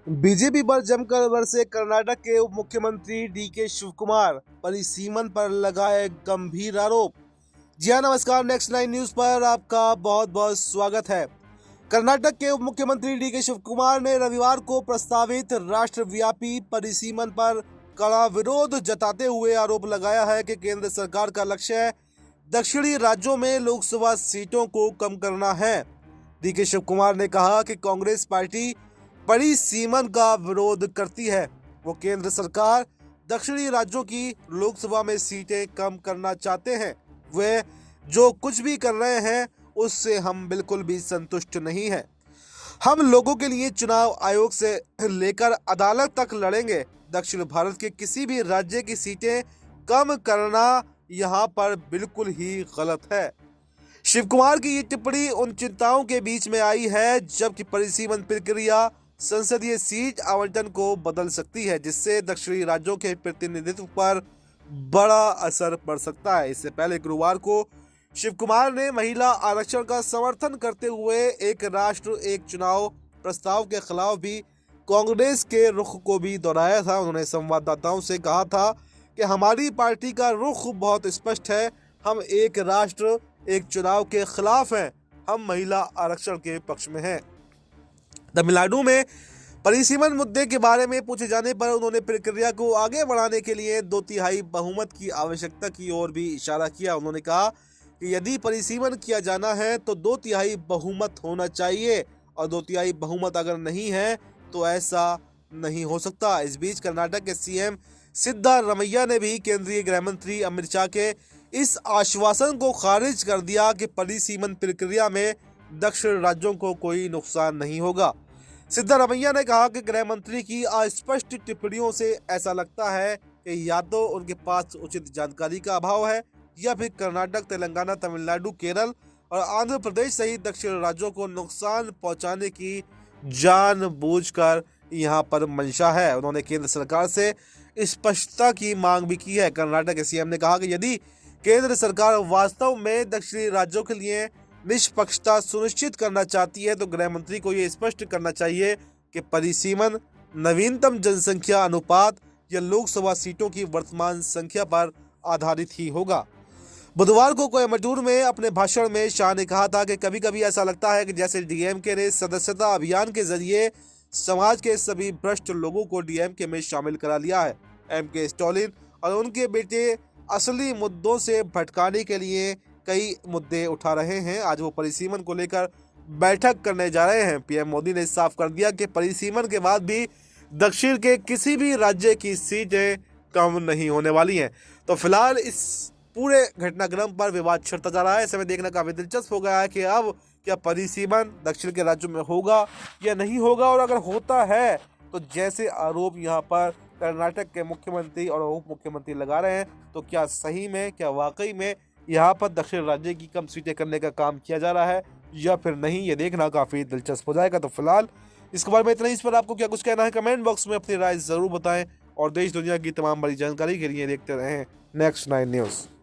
BJP पर जमकर बरसे कर्नाटक के उप मुख्यमंत्री डीके शिवकुमार। परिसीमन पर लगाए गंभीर आरोप। जी हाँ, नमस्कार। नेक्स्ट 9 न्यूज पर आपका बहुत बहुत स्वागत है। कर्नाटक के उप मुख्यमंत्री डीके शिवकुमार ने रविवार को प्रस्तावित राष्ट्रव्यापी परिसीमन पर कड़ा विरोध जताते हुए आरोप लगाया है कि केंद्र सरकार का लक्ष्य दक्षिणी राज्यों में लोकसभा सीटों को कम करना है। डीके शिवकुमार ने कहा कि कांग्रेस पार्टी परिसीमन का विरोध करती है। वो केंद्र सरकार दक्षिणी राज्यों की लोकसभा में सीटें कम करना चाहते हैं। वे जो कुछ भी कर रहे हैं उससे हम बिल्कुल भी संतुष्ट नहीं हैं। हम लोगों के लिए चुनाव आयोग से लेकर अदालत तक लड़ेंगे। दक्षिण भारत के किसी भी राज्य की सीटें कम करना यहाँ पर बिल्कुल ही गलत है। शिव कुमार की ये टिप्पणी उन चिंताओं के बीच में आई है जबकि परिसीमन प्रक्रिया संसदीय सीट आवंटन को बदल सकती है, जिससे दक्षिणी राज्यों के प्रतिनिधित्व पर बड़ा असर पड़ सकता है। इससे पहले गुरुवार को शिव कुमार ने महिला आरक्षण का समर्थन करते हुए एक राष्ट्र एक चुनाव प्रस्ताव के खिलाफ भी कांग्रेस के रुख को भी दोहराया था। उन्होंने संवाददाताओं से कहा था कि हमारी पार्टी का रुख बहुत स्पष्ट है। हम एक राष्ट्र एक चुनाव के खिलाफ हैं। हम महिला आरक्षण के पक्ष में हैं। तमिलनाडु में परिसीमन मुद्दे के बारे में पूछे जाने पर उन्होंने प्रक्रिया को आगे बढ़ाने के लिए 2/3 बहुमत की आवश्यकता की ओर भी इशारा किया। उन्होंने कहा कि यदि परिसीमन किया जाना है तो 2/3 बहुमत होना चाहिए और 2/3 बहुमत अगर नहीं है तो ऐसा नहीं हो सकता। इस बीच कर्नाटक के सीएम सिद्धारमैया ने भी केंद्रीय गृह मंत्री अमित शाह के इस आश्वासन को खारिज कर दिया कि परिसीमन प्रक्रिया में दक्षिण राज्यों को कोई नुकसान नहीं होगा। सिद्धारमैया ने कहा कि गृह मंत्री की अस्पष्ट टिप्पणियों से ऐसा लगता है कि या तो उनके पास उचित जानकारी का अभाव है या फिर कर्नाटक, तेलंगाना, तमिलनाडु, केरल और आंध्र प्रदेश सहित दक्षिण राज्यों को नुकसान पहुंचाने की जानबूझकर यहां पर मंशा है। उन्होंने केंद्र सरकार से स्पष्टता की मांग भी की है। कर्नाटक के सीएम ने कहा कि यदि केंद्र सरकार वास्तव में दक्षिणी राज्यों के लिए निष्पक्षता सुनिश्चित करना चाहती है तो गृह मंत्री को यह स्पष्ट करना चाहिए कि परिसीमन नवीनतम जनसंख्या अनुपात या लोकसभा सीटों की वर्तमान संख्या पर आधारित ही होगा। बुधवार को कोयम्बटूर में अपने भाषण में शाह ने कहा था कि कभी कभी ऐसा लगता है कि जैसे डीएमके ने सदस्यता अभियान के जरिए समाज के सभी भ्रष्ट लोगों को डीएमके में शामिल करा लिया है। एमके स्टालिन और उनके बेटे असली मुद्दों से भटकाने के लिए कई मुद्दे उठा रहे हैं। आज वो परिसीमन को लेकर बैठक करने जा रहे हैं। पीएम मोदी ने साफ कर दिया कि परिसीमन के बाद भी दक्षिण के किसी भी राज्य की सीटें कम नहीं होने वाली हैं। तो फिलहाल इस पूरे घटनाक्रम पर विवाद छिड़ता जा रहा है। ऐसे में देखना काफी दिलचस्प हो गया है कि अब क्या परिसीमन दक्षिण के राज्यों में होगा या नहीं होगा, और अगर होता है तो जैसे आरोप यहाँ पर कर्नाटक के मुख्यमंत्री और उप मुख्यमंत्री लगा रहे हैं तो क्या सही में, क्या वाकई में यहाँ पर दक्षिण राज्य की कम सीटें करने का काम किया जा रहा है या फिर नहीं, ये देखना काफ़ी दिलचस्प हो जाएगा। तो फिलहाल इसके बारे में इतना ही। इस पर आपको क्या कुछ कहना है कमेंट बॉक्स में अपनी राय ज़रूर बताएं और देश दुनिया की तमाम बड़ी जानकारी के लिए देखते रहें नेक्स्ट 9 न्यूज़।